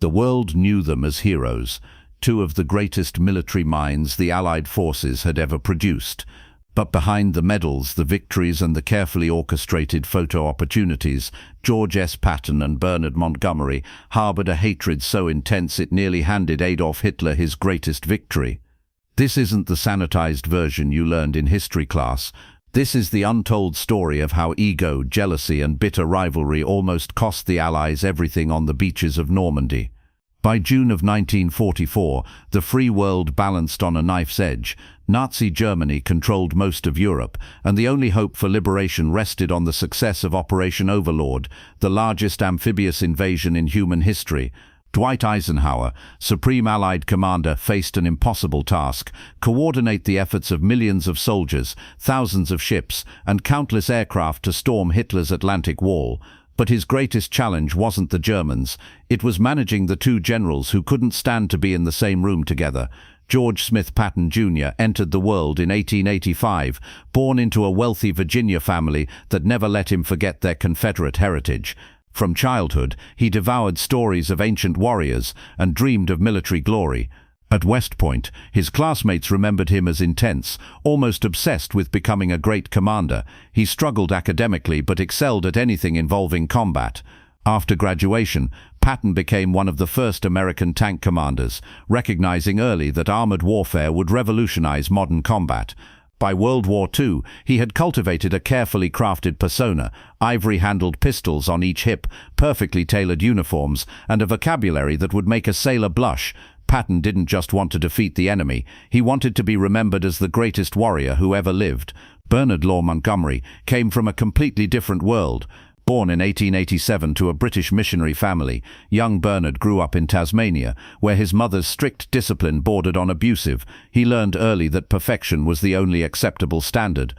The world knew them as heroes, two of the greatest military minds the Allied forces had ever produced. But behind the medals, the victories and the carefully orchestrated photo opportunities, George S. Patton and Bernard Montgomery harbored a hatred so intense it nearly handed Adolf Hitler his greatest victory. This isn't the sanitized version you learned in history class. This is the untold story of how ego, jealousy and bitter rivalry almost cost the Allies everything on the beaches of Normandy. By June of 1944, the free world balanced on a knife's edge. Nazi Germany controlled most of Europe, and the only hope for liberation rested on the success of Operation Overlord, the largest amphibious invasion in human history. Dwight Eisenhower, Supreme Allied Commander, faced an impossible task: coordinate the efforts of millions of soldiers, thousands of ships, and countless aircraft to storm Hitler's Atlantic Wall. But his greatest challenge wasn't the Germans. It was managing the two generals who couldn't stand to be in the same room together. George Smith Patton Jr. entered the world in 1885, born into a wealthy Virginia family that never let him forget their Confederate heritage. From childhood, he devoured stories of ancient warriors and dreamed of military glory. At West Point, his classmates remembered him as intense, almost obsessed with becoming a great commander. He struggled academically but excelled at anything involving combat. After graduation, Patton became one of the first American tank commanders, recognizing early that armored warfare would revolutionize modern combat. By World War II, he had cultivated a carefully crafted persona, ivory-handled pistols on each hip, perfectly tailored uniforms, and a vocabulary that would make a sailor blush. Patton didn't just want to defeat the enemy, he wanted to be remembered as the greatest warrior who ever lived. Bernard Law Montgomery came from a completely different world. Born in 1887 to a British missionary family, young Bernard grew up in Tasmania, where his mother's strict discipline bordered on abusive. He learned early that perfection was the only acceptable standard.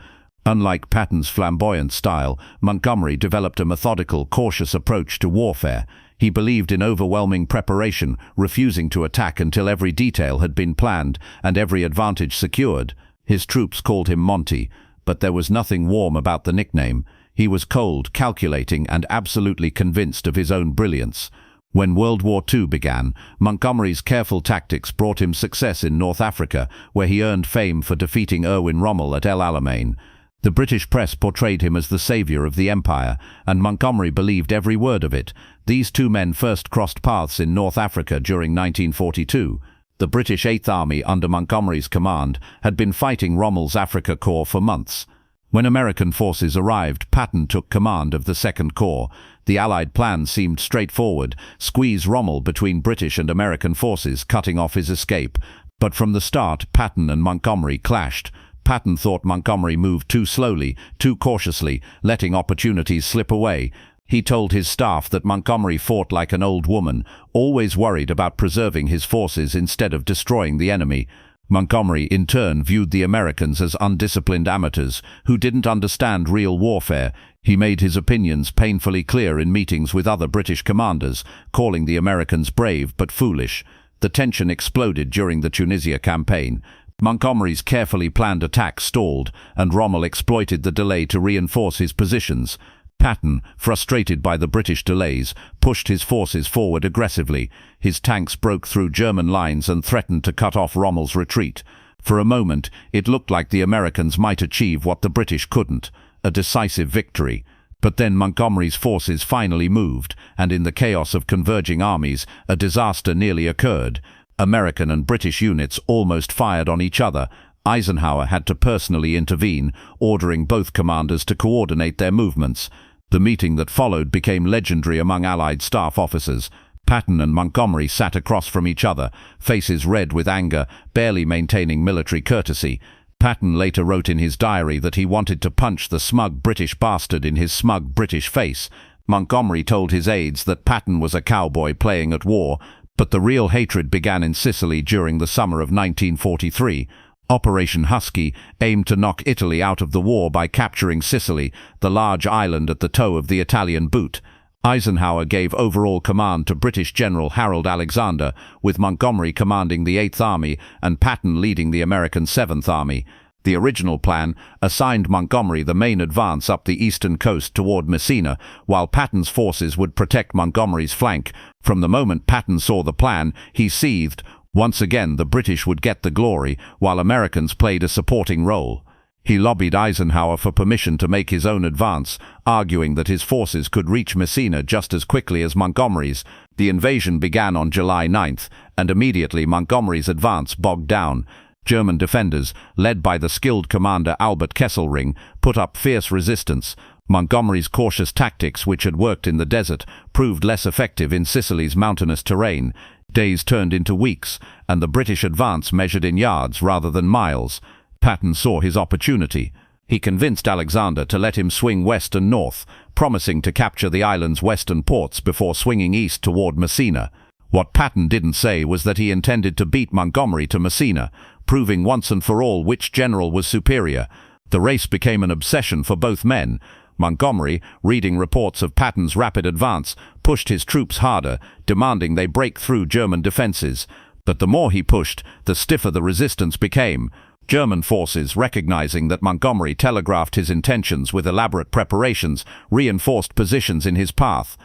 Unlike Patton's flamboyant style, Montgomery developed a methodical, cautious approach to warfare. He believed in overwhelming preparation, refusing to attack until every detail had been planned and every advantage secured. His troops called him Monty, but there was nothing warm about the nickname. He was cold, calculating, and absolutely convinced of his own brilliance. When World War II began, Montgomery's careful tactics brought him success in North Africa, where he earned fame for defeating Erwin Rommel at El Alamein. The British press portrayed him as the savior of the empire, and Montgomery believed every word of it. These two men first crossed paths in North Africa during 1942. The British Eighth Army, under Montgomery's command, had been fighting Rommel's Afrika Korps for months. When American forces arrived, Patton took command of the Second Corps. The Allied plan seemed straightforward: squeeze Rommel between British and American forces, cutting off his escape. But from the start, Patton and Montgomery clashed. Patton thought Montgomery moved too slowly, too cautiously, letting opportunities slip away. He told his staff that Montgomery fought like an old woman, always worried about preserving his forces instead of destroying the enemy. Montgomery, in turn, viewed the Americans as undisciplined amateurs who didn't understand real warfare. He made his opinions painfully clear in meetings with other British commanders, calling the Americans brave but foolish. The tension exploded during the Tunisia campaign. Montgomery's carefully planned attack stalled, and Rommel exploited the delay to reinforce his positions. Patton, frustrated by the British delays, pushed his forces forward aggressively. His tanks broke through German lines and threatened to cut off Rommel's retreat. For a moment, it looked like the Americans might achieve what the British couldn't: a decisive victory. But then Montgomery's forces finally moved, and in the chaos of converging armies, a disaster nearly occurred. American and British units almost fired on each other. Eisenhower had to personally intervene, ordering both commanders to coordinate their movements. The meeting that followed became legendary among Allied staff officers. Patton and Montgomery sat across from each other, faces red with anger, barely maintaining military courtesy. Patton later wrote in his diary that he wanted to punch the smug British bastard in his smug British face. Montgomery told his aides that Patton was a cowboy playing at war, but the real hatred began in Sicily during the summer of 1943. Operation Husky aimed to knock Italy out of the war by capturing Sicily, the large island at the toe of the Italian boot. Eisenhower gave overall command to British General Harold Alexander, with Montgomery commanding the Eighth Army and Patton leading the American Seventh Army. The original plan assigned Montgomery the main advance up the eastern coast toward Messina, while Patton's forces would protect Montgomery's flank. From the moment Patton saw the plan, he seethed. Once again, the British would get the glory, while Americans played a supporting role. He lobbied Eisenhower for permission to make his own advance, arguing that his forces could reach Messina just as quickly as Montgomery's. The invasion began on July 9th, and immediately Montgomery's advance bogged down. German defenders, led by the skilled commander Albert Kesselring, put up fierce resistance. Montgomery's cautious tactics, which had worked in the desert, proved less effective in Sicily's mountainous terrain. Days turned into weeks, and the British advance measured in yards rather than miles. Patton saw his opportunity. He convinced Alexander to let him swing west and north, promising to capture the island's western ports before swinging east toward Messina. What Patton didn't say was that he intended to beat Montgomery to Messina, proving once and for all which general was superior. The race became an obsession for both men. Montgomery, reading reports of Patton's rapid advance, pushed his troops harder, demanding they break through German defenses. But the more he pushed, the stiffer the resistance became. German forces, recognizing that Montgomery telegraphed his intentions with elaborate preparations, reinforced positions in his path.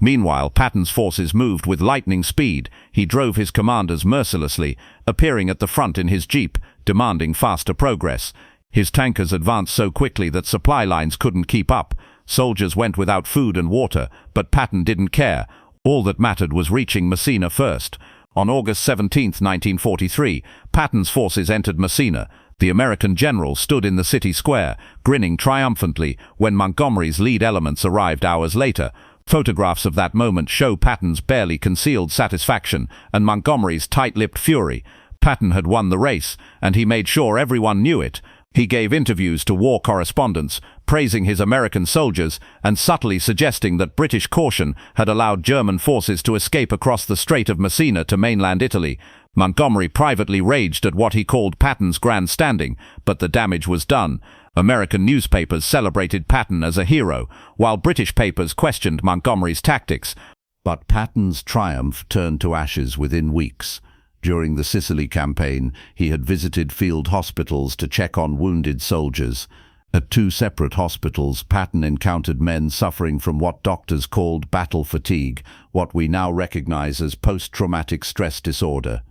Meanwhile, Patton's forces moved with lightning speed. He drove his commanders mercilessly, appearing at the front in his jeep, demanding faster progress. His tankers advanced so quickly that supply lines couldn't keep up. Soldiers went without food and water, but Patton didn't care. All that mattered was reaching Messina first. On August 17, 1943, Patton's forces entered Messina. The American general stood in the city square, grinning triumphantly, when Montgomery's lead elements arrived hours later. Photographs of that moment show Patton's barely concealed satisfaction and Montgomery's tight-lipped fury. Patton had won the race, and he made sure everyone knew it. He gave interviews to war correspondents, praising his American soldiers and subtly suggesting that British caution had allowed German forces to escape across the Strait of Messina to mainland Italy. Montgomery privately raged at what he called Patton's grandstanding, but the damage was done. American newspapers celebrated Patton as a hero, while British papers questioned Montgomery's tactics. But Patton's triumph turned to ashes within weeks. During the Sicily campaign, he had visited field hospitals to check on wounded soldiers. At two separate hospitals, Patton encountered men suffering from what doctors called battle fatigue, what we now recognize as post-traumatic stress disorder.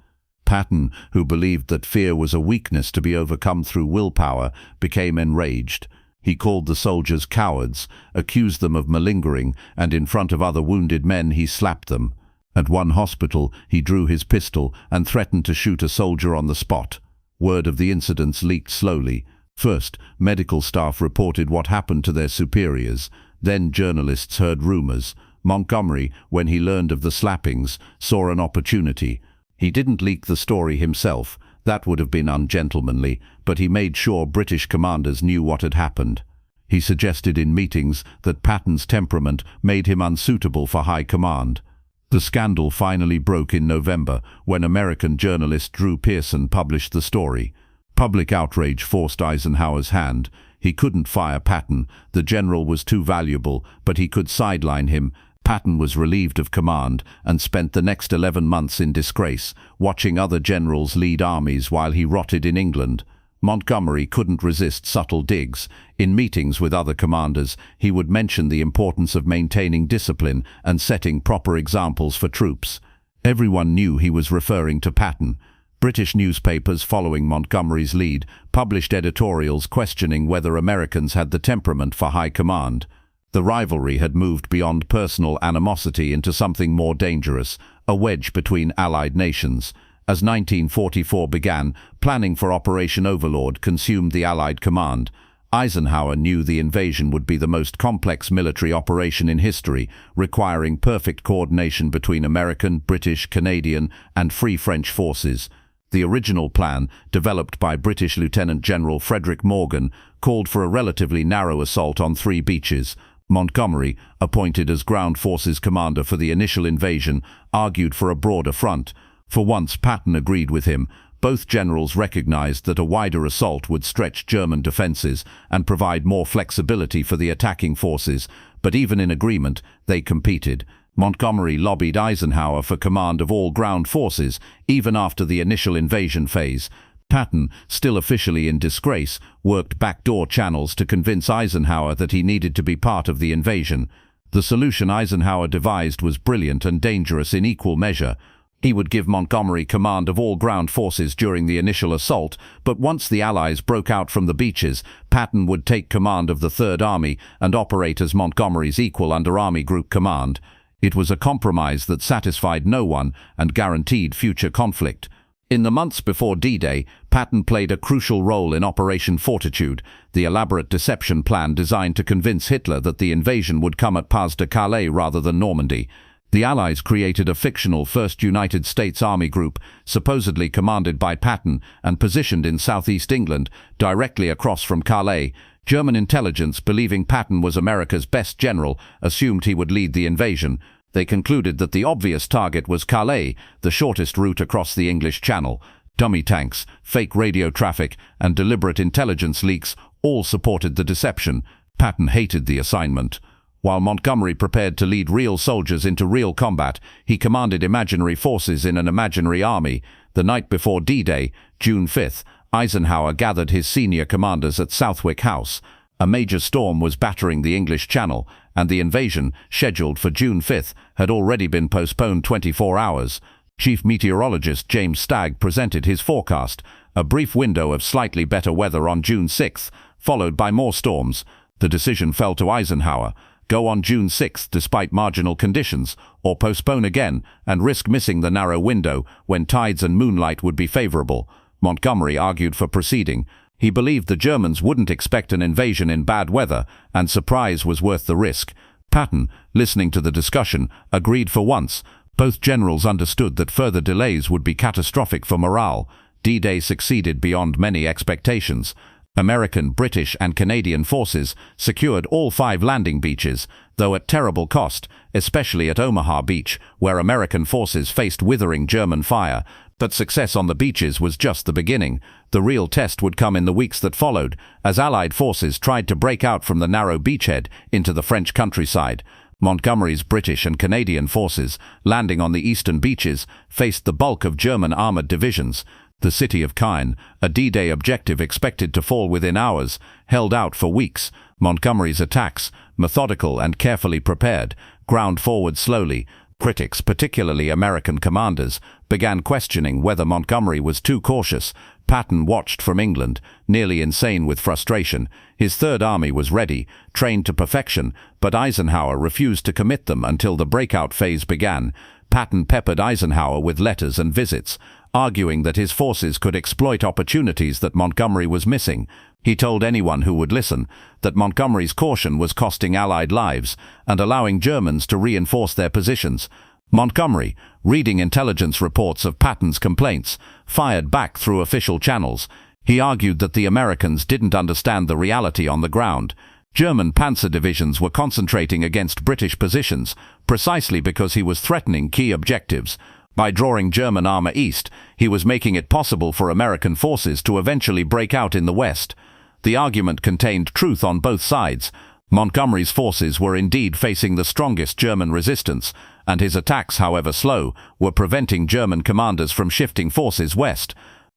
Patton, who believed that fear was a weakness to be overcome through willpower, became enraged. He called the soldiers cowards, accused them of malingering, and in front of other wounded men he slapped them. At one hospital, he drew his pistol and threatened to shoot a soldier on the spot. Word of the incidents leaked slowly. First, medical staff reported what happened to their superiors. Then journalists heard rumors. Montgomery, when he learned of the slappings, saw an opportunity. He didn't leak the story himself. That would have been ungentlemanly, but he made sure British commanders knew what had happened. He suggested in meetings that Patton's temperament made him unsuitable for high command. The scandal finally broke in November, when American journalist Drew Pearson published the story. Public outrage forced Eisenhower's hand. He couldn't fire Patton. The general was too valuable, but he could sideline him. Patton was relieved of command and spent the next 11 months in disgrace, watching other generals lead armies while he rotted in England. Montgomery couldn't resist subtle digs. In meetings with other commanders, he would mention the importance of maintaining discipline and setting proper examples for troops. Everyone knew he was referring to Patton. British newspapers, following Montgomery's lead, published editorials questioning whether Americans had the temperament for high command. The rivalry had moved beyond personal animosity into something more dangerous, a wedge between Allied nations. As 1944 began, planning for Operation Overlord consumed the Allied command. Eisenhower knew the invasion would be the most complex military operation in history, requiring perfect coordination between American, British, Canadian, and Free French forces. The original plan, developed by British Lieutenant General Frederick Morgan, called for a relatively narrow assault on 3 beaches. Montgomery, appointed as ground forces commander for the initial invasion, argued for a broader front. For once, Patton agreed with him. Both generals recognized that a wider assault would stretch German defenses and provide more flexibility for the attacking forces, but even in agreement, they competed. Montgomery lobbied Eisenhower for command of all ground forces, even after the initial invasion phase. Patton, still officially in disgrace, worked backdoor channels to convince Eisenhower that he needed to be part of the invasion. The solution Eisenhower devised was brilliant and dangerous in equal measure. He would give Montgomery command of all ground forces during the initial assault, but once the Allies broke out from the beaches, Patton would take command of the Third Army and operate as Montgomery's equal under Army Group Command. It was a compromise that satisfied no one and guaranteed future conflict. In the months before D-Day, Patton played a crucial role in Operation Fortitude, the elaborate deception plan designed to convince Hitler that the invasion would come at Pas de Calais rather than Normandy. The Allies created a fictional First United States Army Group, supposedly commanded by Patton and positioned in southeast England, directly across from Calais. German intelligence, believing Patton was America's best general, assumed he would lead the invasion. They concluded that the obvious target was Calais, the shortest route across the English Channel. Dummy tanks, fake radio traffic, and deliberate intelligence leaks all supported the deception. Patton hated the assignment. While Montgomery prepared to lead real soldiers into real combat, he commanded imaginary forces in an imaginary army. The night before D-Day, June 5th, Eisenhower gathered his senior commanders at Southwick House. A major storm was battering the English Channel, and the invasion, scheduled for June 5th, had already been postponed 24 hours. Chief Meteorologist James Stagg presented his forecast, a brief window of slightly better weather on June 6th, followed by more storms. The decision fell to Eisenhower: go on June 6th despite marginal conditions, or postpone again and risk missing the narrow window when tides and moonlight would be favorable. Montgomery argued for proceeding. He believed the Germans wouldn't expect an invasion in bad weather, and surprise was worth the risk. Patton, listening to the discussion, agreed for once. Both generals understood that further delays would be catastrophic for morale. D-Day succeeded beyond many expectations. American, British, and Canadian forces secured all 5 landing beaches, though at terrible cost, especially at Omaha Beach, where American forces faced withering German fire. But success on the beaches was just the beginning. The real test would come in the weeks that followed, as Allied forces tried to break out from the narrow beachhead into the French countryside. Montgomery's British and Canadian forces, landing on the eastern beaches, faced the bulk of German armored divisions. The city of Caen, a D-Day objective expected to fall within hours, held out for weeks. Montgomery's attacks, methodical and carefully prepared, ground forward slowly. Critics, particularly American commanders, began questioning whether Montgomery was too cautious. Patton watched from England, nearly insane with frustration. His Third Army was ready, trained to perfection, but Eisenhower refused to commit them until the breakout phase began. Patton peppered Eisenhower with letters and visits, arguing that his forces could exploit opportunities that Montgomery was missing. He told anyone who would listen that Montgomery's caution was costing Allied lives and allowing Germans to reinforce their positions. Montgomery, reading intelligence reports of Patton's complaints, fired back through official channels. He argued that the Americans didn't understand the reality on the ground. German panzer divisions were concentrating against British positions, precisely because he was threatening key objectives. By drawing German armor east, he was making it possible for American forces to eventually break out in the west. The argument contained truth on both sides. Montgomery's forces were indeed facing the strongest German resistance, and his attacks, however slow, were preventing German commanders from shifting forces west.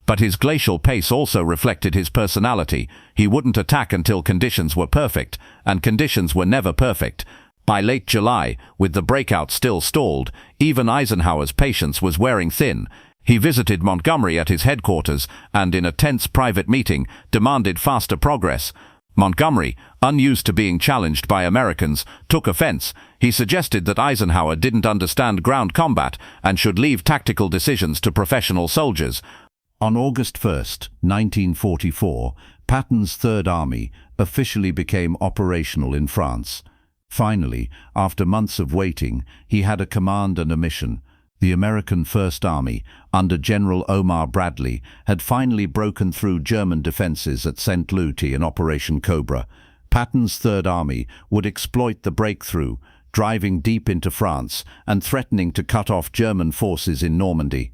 But his glacial pace also reflected his personality. He wouldn't attack until conditions were perfect, and conditions were never perfect. By late July, with the breakout still stalled, even Eisenhower's patience was wearing thin. He visited Montgomery at his headquarters and, in a tense private meeting, demanded faster progress. Montgomery, unused to being challenged by Americans, took offense. He suggested that Eisenhower didn't understand ground combat and should leave tactical decisions to professional soldiers. On August 1st, 1944, Patton's Third Army officially became operational in France. Finally, after months of waiting, he had a command and a mission. The American First Army, under General Omar Bradley, had finally broken through German defenses at St. Louis in Operation Cobra. Patton's Third Army would exploit the breakthrough, driving deep into France and threatening to cut off German forces in Normandy.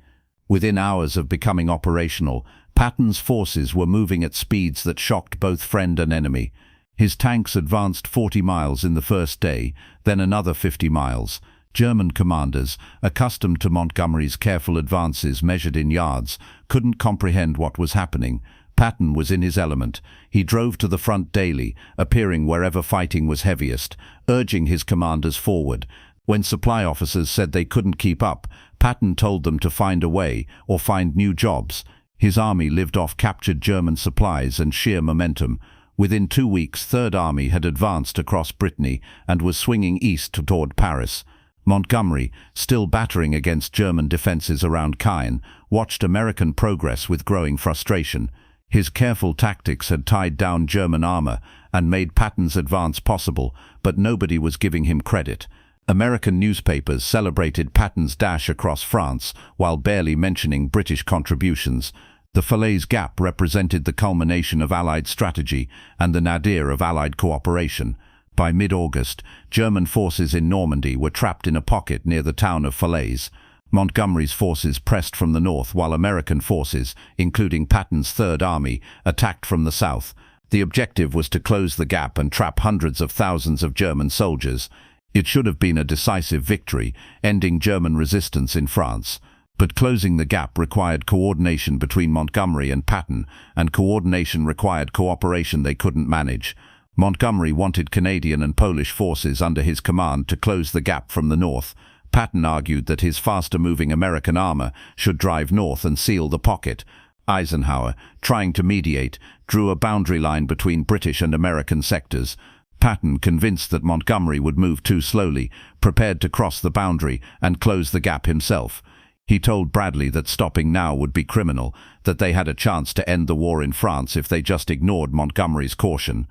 Within hours of becoming operational, Patton's forces were moving at speeds that shocked both friend and enemy. His tanks advanced 40 miles in the first day, then another 50 miles. German commanders, accustomed to Montgomery's careful advances measured in yards, couldn't comprehend what was happening. Patton was in his element. He drove to the front daily, appearing wherever fighting was heaviest, urging his commanders forward. When supply officers said they couldn't keep up, Patton told them to find a way or find new jobs. His army lived off captured German supplies and sheer momentum. Within 2 weeks, Third Army had advanced across Brittany and was swinging east toward Paris. Montgomery, still battering against German defenses around Caen, watched American progress with growing frustration. His careful tactics had tied down German armor and made Patton's advance possible, but nobody was giving him credit. American newspapers celebrated Patton's dash across France while barely mentioning British contributions. The Falaise Gap represented the culmination of Allied strategy and the nadir of Allied cooperation. By mid-August, German forces in Normandy were trapped in a pocket near the town of Falaise. Montgomery's forces pressed from the north while American forces, including Patton's Third Army, attacked from the south. The objective was to close the gap and trap hundreds of thousands of German soldiers. It should have been a decisive victory, ending German resistance in France. But closing the gap required coordination between Montgomery and Patton, and coordination required cooperation they couldn't manage. Montgomery wanted Canadian and Polish forces under his command to close the gap from the north. Patton argued that his faster-moving American armor should drive north and seal the pocket. Eisenhower, trying to mediate, drew a boundary line between British and American sectors. Patton, convinced that Montgomery would move too slowly, prepared to cross the boundary and close the gap himself. He told Bradley that stopping now would be criminal, that they had a chance to end the war in France if they just ignored Montgomery's caution.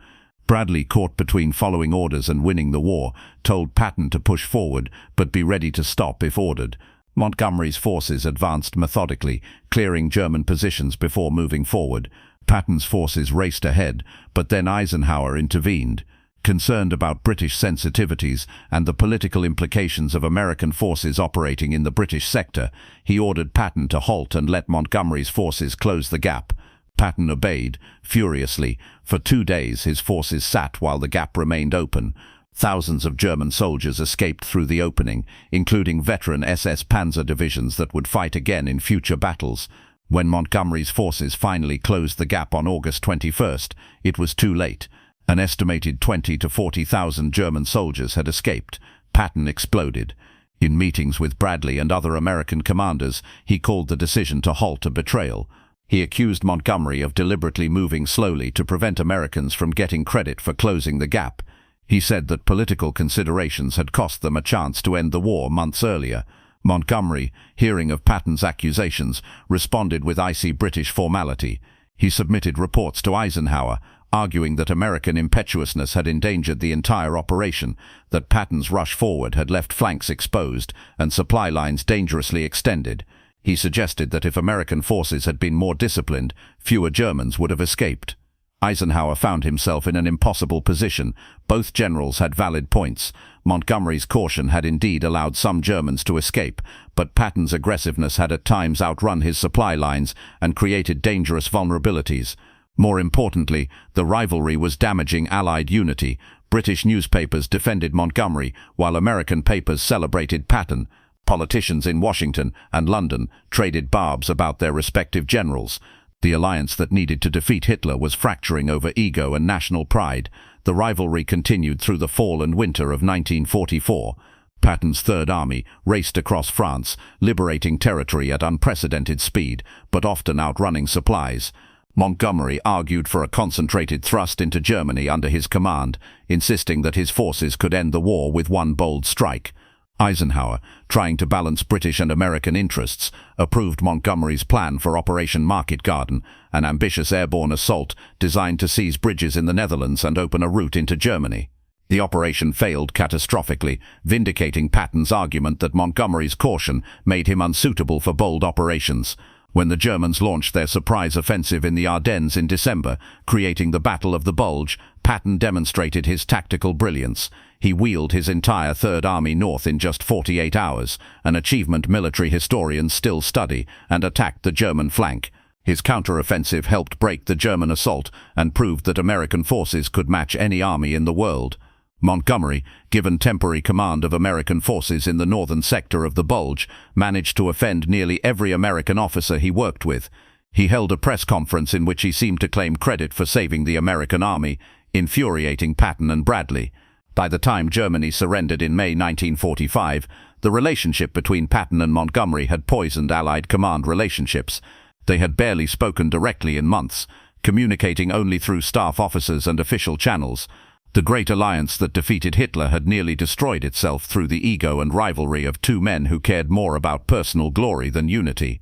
Bradley, caught between following orders and winning the war, told Patton to push forward but be ready to stop if ordered. Montgomery's forces advanced methodically, clearing German positions before moving forward. Patton's forces raced ahead, but then Eisenhower intervened. Concerned about British sensitivities and the political implications of American forces operating in the British sector, he ordered Patton to halt and let Montgomery's forces close the gap. Patton obeyed, furiously. For 2 days his forces sat while the gap remained open. Thousands of German soldiers escaped through the opening, including veteran SS Panzer divisions that would fight again in future battles. When Montgomery's forces finally closed the gap on August 21st, it was too late. An estimated 20,000 to 40,000 German soldiers had escaped. Patton exploded. In meetings with Bradley and other American commanders, he called the decision to halt a betrayal. He accused Montgomery of deliberately moving slowly to prevent Americans from getting credit for closing the gap. He said that political considerations had cost them a chance to end the war months earlier. Montgomery, hearing of Patton's accusations, responded with icy British formality. He submitted reports to Eisenhower, arguing that American impetuousness had endangered the entire operation, that Patton's rush forward had left flanks exposed and supply lines dangerously extended. He suggested that if American forces had been more disciplined, fewer Germans would have escaped. Eisenhower found himself in an impossible position. Both generals had valid points. Montgomery's caution had indeed allowed some Germans to escape, but Patton's aggressiveness had at times outrun his supply lines and created dangerous vulnerabilities. More importantly, the rivalry was damaging Allied unity. British newspapers defended Montgomery, while American papers celebrated Patton. Politicians in Washington and London traded barbs about their respective generals. The alliance that needed to defeat Hitler was fracturing over ego and national pride. The rivalry continued through the fall and winter of 1944. Patton's Third Army raced across France, liberating territory at unprecedented speed, but often outrunning supplies. Montgomery argued for a concentrated thrust into Germany under his command, insisting that his forces could end the war with one bold strike. Eisenhower, trying to balance British and American interests, approved Montgomery's plan for Operation Market Garden, an ambitious airborne assault designed to seize bridges in the Netherlands and open a route into Germany. The operation failed catastrophically, vindicating Patton's argument that Montgomery's caution made him unsuitable for bold operations. When the Germans launched their surprise offensive in the Ardennes in December, creating the Battle of the Bulge, Patton demonstrated his tactical brilliance. He wheeled his entire Third Army north in just 48 hours, an achievement military historians still study, and attacked the German flank. His counter-offensive helped break the German assault and proved that American forces could match any army in the world. Montgomery, given temporary command of American forces in the northern sector of the Bulge, managed to offend nearly every American officer he worked with. He held a press conference in which he seemed to claim credit for saving the American army, infuriating Patton and Bradley. By the time Germany surrendered in May 1945, the relationship between Patton and Montgomery had poisoned Allied command relationships. They had barely spoken directly in months, communicating only through staff officers and official channels. The great alliance that defeated Hitler had nearly destroyed itself through the ego and rivalry of two men who cared more about personal glory than unity.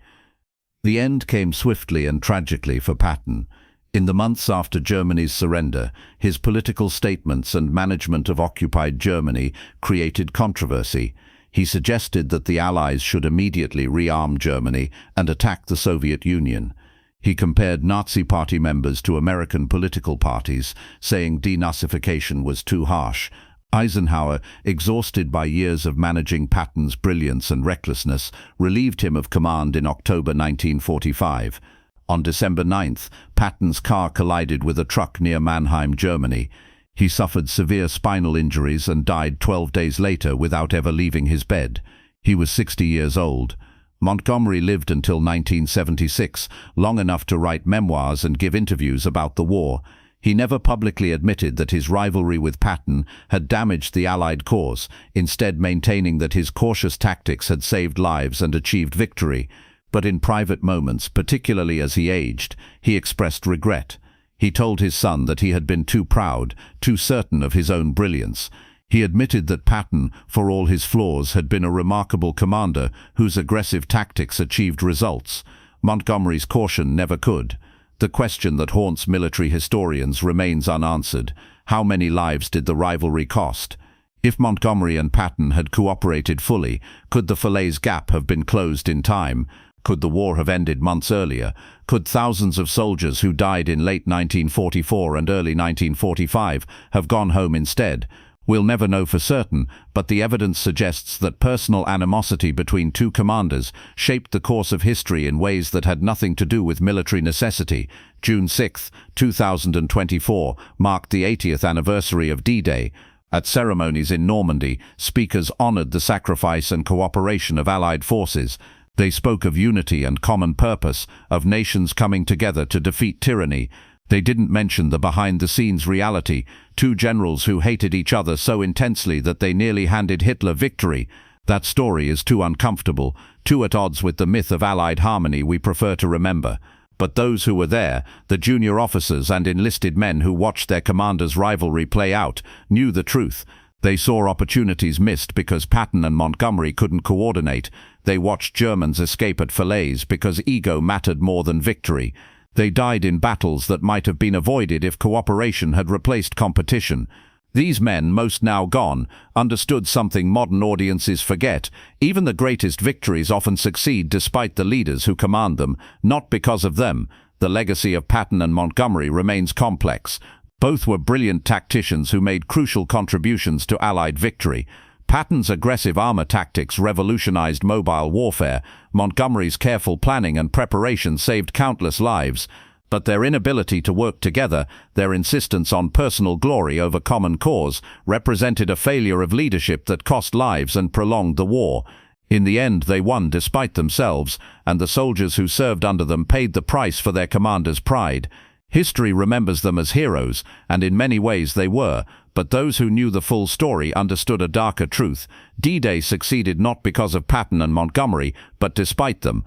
The end came swiftly and tragically for Patton. In the months after Germany's surrender, his political statements and management of occupied Germany created controversy. He suggested that the Allies should immediately rearm Germany and attack the Soviet Union. He compared Nazi Party members to American political parties, saying denazification was too harsh. Eisenhower, exhausted by years of managing Patton's brilliance and recklessness, relieved him of command in October 1945. On December 9th, Patton's car collided with a truck near Mannheim, Germany. He suffered severe spinal injuries and died 12 days later without ever leaving his bed. He was 60 years old. Montgomery lived until 1976, long enough to write memoirs and give interviews about the war. He never publicly admitted that his rivalry with Patton had damaged the Allied cause, instead maintaining that his cautious tactics had saved lives and achieved victory. But in private moments, particularly as he aged, he expressed regret. He told his son that he had been too proud, too certain of his own brilliance. He admitted that Patton, for all his flaws, had been a remarkable commander whose aggressive tactics achieved results. Montgomery's caution never could. The question that haunts military historians remains unanswered. How many lives did the rivalry cost? If Montgomery and Patton had cooperated fully, could the Falaise Gap have been closed in time? Could the war have ended months earlier? Could thousands of soldiers who died in late 1944 and early 1945 have gone home instead? We'll never know for certain, but the evidence suggests that personal animosity between two commanders shaped the course of history in ways that had nothing to do with military necessity. June 6, 2024, marked the 80th anniversary of D-Day. At ceremonies in Normandy, speakers honored the sacrifice and cooperation of Allied forces. They spoke of unity and common purpose, of nations coming together to defeat tyranny. They didn't mention the behind-the-scenes reality, two generals who hated each other so intensely that they nearly handed Hitler victory. That story is too uncomfortable, too at odds with the myth of Allied harmony we prefer to remember. But those who were there, the junior officers and enlisted men who watched their commanders' rivalry play out, knew the truth. They saw opportunities missed because Patton and Montgomery couldn't coordinate. They watched Germans escape at Falaise because ego mattered more than victory. They died in battles that might have been avoided if cooperation had replaced competition. These men, most now gone, understood something modern audiences forget. Even the greatest victories often succeed despite the leaders who command them, not because of them. The legacy of Patton and Montgomery remains complex. Both were brilliant tacticians who made crucial contributions to Allied victory. Patton's aggressive armor tactics revolutionized mobile warfare. Montgomery's careful planning and preparation saved countless lives. But their inability to work together, their insistence on personal glory over common cause, represented a failure of leadership that cost lives and prolonged the war. In the end, they won despite themselves, and the soldiers who served under them paid the price for their commander's pride. History remembers them as heroes, and in many ways they were, but those who knew the full story understood a darker truth. D-Day succeeded not because of Patton and Montgomery, but despite them.